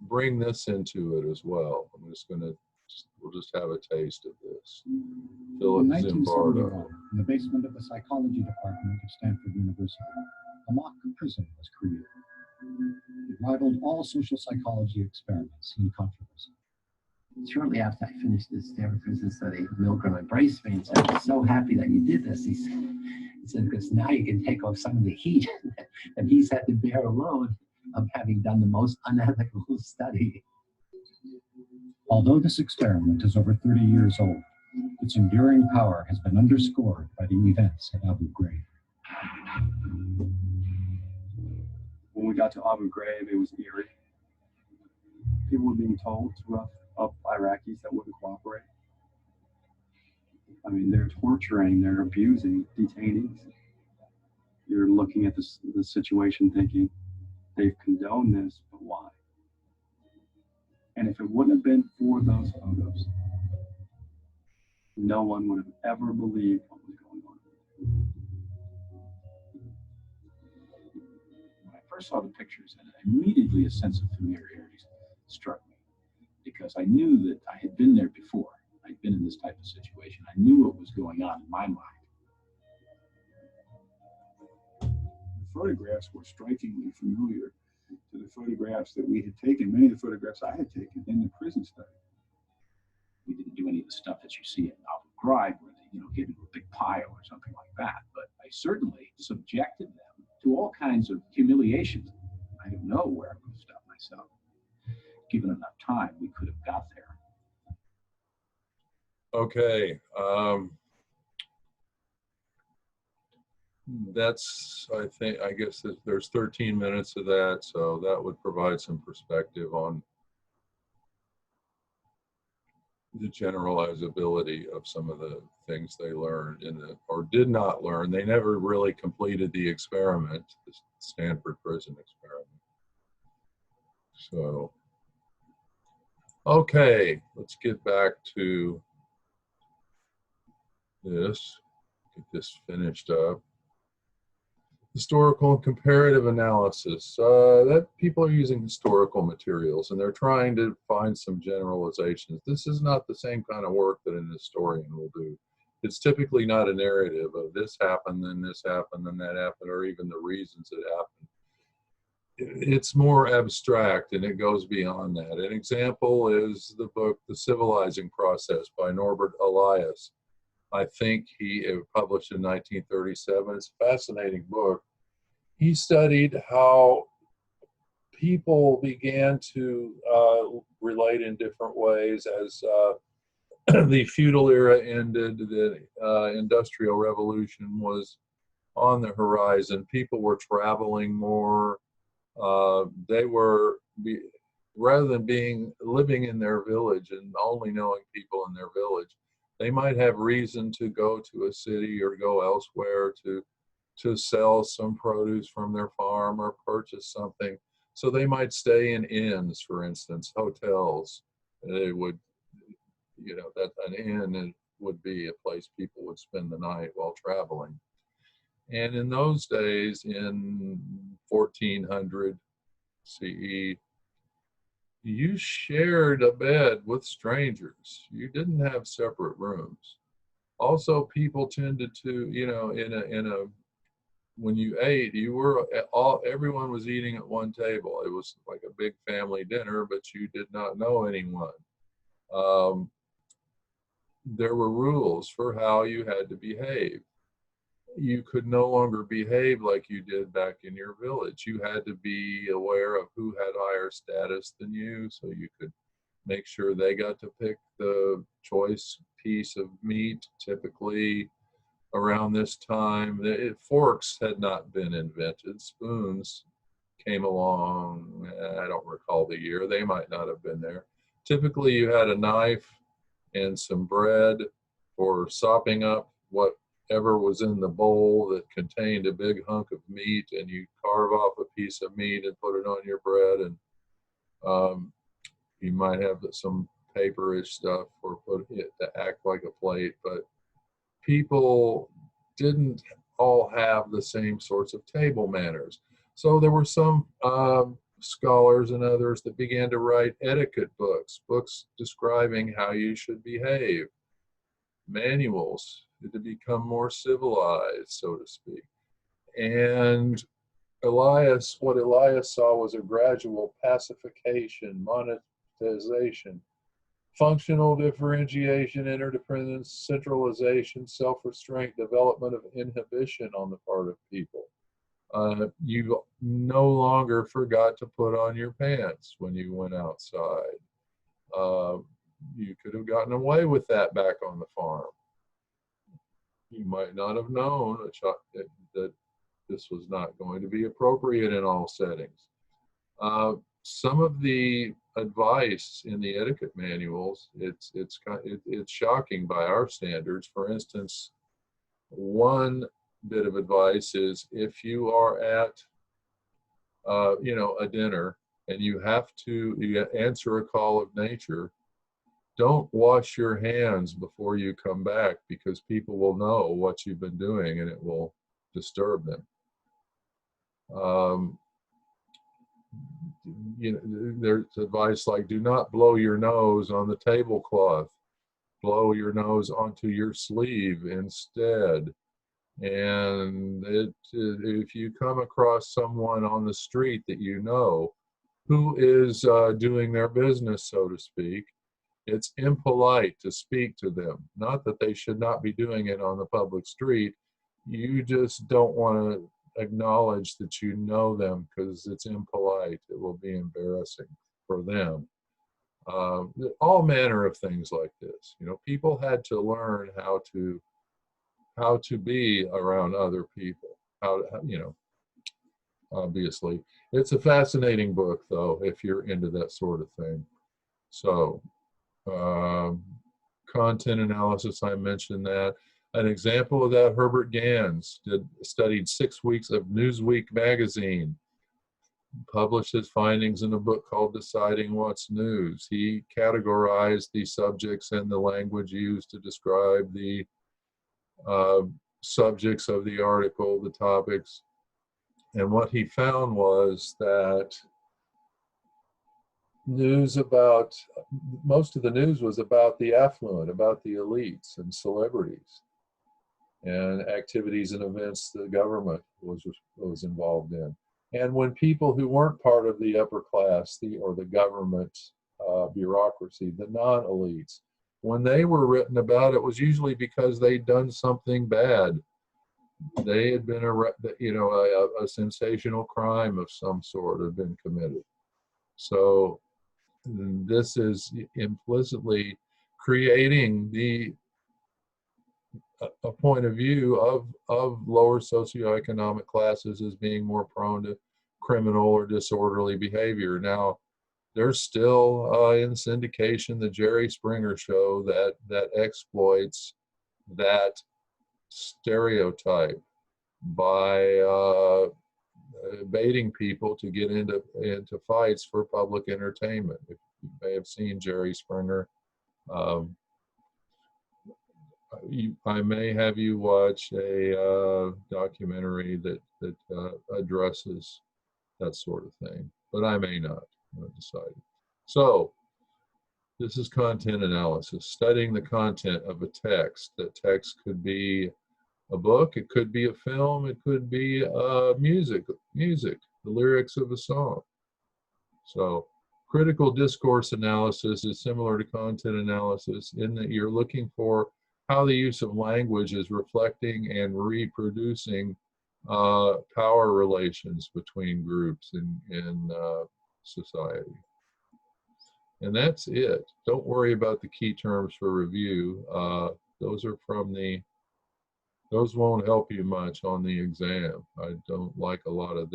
bring this into it as well. We'll just have a taste of this. Philip In Zimbardo. 1971, in the basement of the psychology department of Stanford University, a mock prison was created. It rivaled all social psychology experiments in controversy. Shortly after I finished this Stanford prison study, Milgram embraced me and said, "I'm so happy that you did this." He said, "Because now you can take off some of the heat that he's had to bear alone of having done the most unethical study." Although this experiment is over 30 years old, its enduring power has been underscored by the events at Abu Ghraib. When we got to Abu Ghraib, it was eerie. People were being told to rough of Iraqis that wouldn't cooperate. I mean, they're torturing, they're abusing detainees. You're looking at the situation thinking, they've condoned this, but why? And if it wouldn't have been for those photos, no one would have ever believed what was going on. When I first saw the pictures, and immediately a sense of familiarity struck me, because I knew that I had been there before. I'd been in this type of situation. I knew what was going on in my mind. The photographs were strikingly familiar to the photographs that we had taken, many of the photographs I had taken in the prison study. We didn't do any of the stuff that you see in Abu Ghraib, where they, get into a big pile or something like that. But I certainly subjected them to all kinds of humiliations. I don't know where I would have stopped myself. Given enough time, we could have got there. Okay. That's, I guess there's 13 minutes of that, so that would provide some perspective on the generalizability of some of the things they learned or did not learn. They never really completed the experiment, the Stanford prison experiment. So, okay, let's get back to this, get this finished up. Historical and comparative analysis. That people are using historical materials and they're trying to find some generalizations. This is not the same kind of work that an historian will do. It's typically not a narrative of this happened, then this happened, then that happened, or even the reasons it happened. It's more abstract and it goes beyond that. An example is the book, The Civilizing Process by Norbert Elias. I think he published in 1937. It's a fascinating book. He studied how people began to relate in different ways as the feudal era ended, the Industrial Revolution was on the horizon. People were traveling more. They were, rather than living in their village and only knowing people in their village, they might have reason to go to a city or go elsewhere to sell some produce from their farm or purchase something. So they might stay in inns, for instance, hotels. They would, that an inn would be a place people would spend the night while traveling. And in those days, in 1400 CE, you shared a bed with strangers. You didn't have separate rooms. Also, people tended to, when you ate, everyone was eating at one table. It was like a big family dinner, but you did not know anyone. There were rules for how you had to behave. You could no longer behave like you did back in your village. You had to be aware of who had higher status than you, so you could make sure they got to pick the choice piece of meat. Typically around this time, forks had not been invented. Spoons came along, I don't recall the year, they might not have been there. Typically you had a knife and some bread for sopping up whatever was in the bowl that contained a big hunk of meat, and you carve off a piece of meat and put it on your bread, and you might have some paperish stuff or put it to act like a plate, but people didn't all have the same sorts of table manners. So there were some scholars and others that began to write etiquette books describing how you should behave, manuals to become more civilized, so to speak. And what Elias saw was a gradual pacification, monetization, functional differentiation, interdependence, centralization, self-restraint, development of inhibition on the part of people. You no longer forgot to put on your pants when you went outside. You could have gotten away with that back on the farm. You might not have known that this was not going to be appropriate in all settings. Some of the advice in the etiquette manuals. It's shocking by our standards. For instance, one bit of advice is if you are at a dinner and you answer a call of nature, don't wash your hands before you come back, because people will know what you've been doing and it will disturb them. There's advice like, do not blow your nose on the tablecloth. Blow your nose onto your sleeve instead. And if you come across someone on the street that you know who is doing their business, so to speak, it's impolite to speak to them. Not that they should not be doing it on the public street. You just don't want to acknowledge that you know them, because it's impolite. It will be embarrassing for them. All manner of things like this. People had to learn how to be around other people. Obviously. It's a fascinating book, though, if you're into that sort of thing. So, content analysis, I mentioned that. An example of that, Herbert Gans studied 6 weeks of Newsweek magazine, published his findings in a book called Deciding What's News. He categorized the subjects and the language used to describe the subjects of the article, the topics. And what he found was that most of the news was about the affluent, about the elites and celebrities, and activities and events the government was involved in. And when people who weren't part of the upper class, or the government bureaucracy, the non-elites, when they were written about, it was usually because they'd done something bad. They had been a sensational crime of some sort had been committed. So this is implicitly creating a point of view of lower socioeconomic classes as being more prone to criminal or disorderly behavior. Now, there's still in syndication the Jerry Springer show that exploits that stereotype by baiting people to get into fights for public entertainment. If you may have seen Jerry Springer, I may have you watch a documentary that addresses that sort of thing, but I may not. I'm not decided. So this is content analysis, studying the content of a text. That text could be a book, it could be a film, it could be music, the lyrics of a song. So critical discourse analysis is similar to content analysis in that you're looking for how the use of language is reflecting and reproducing power relations between groups in society. And that's it. Don't worry about the key terms for review. Those won't help you much on the exam. I don't like a lot of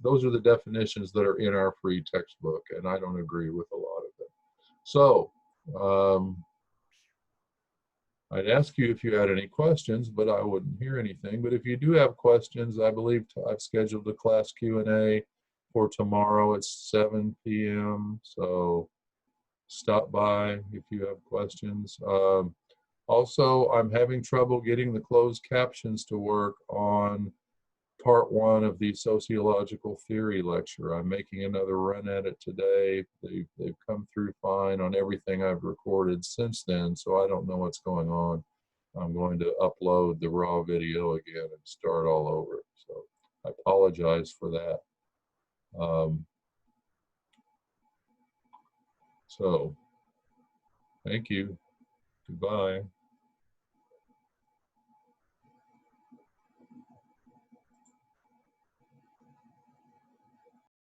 those are the definitions that are in our free textbook, and I don't agree with a lot of them. So, I'd ask you if you had any questions, but I wouldn't hear anything. But if you do have questions, I believe I've scheduled a class Q&A for tomorrow at 7 p.m. So stop by if you have questions. Also, I'm having trouble getting the closed captions to work on part 1 of the sociological theory lecture. I'm making another run at it today. They've come through fine on everything I've recorded since then, so I don't know what's going on. I'm going to upload the raw video again and start all over. So I apologize for that. So thank you. Goodbye.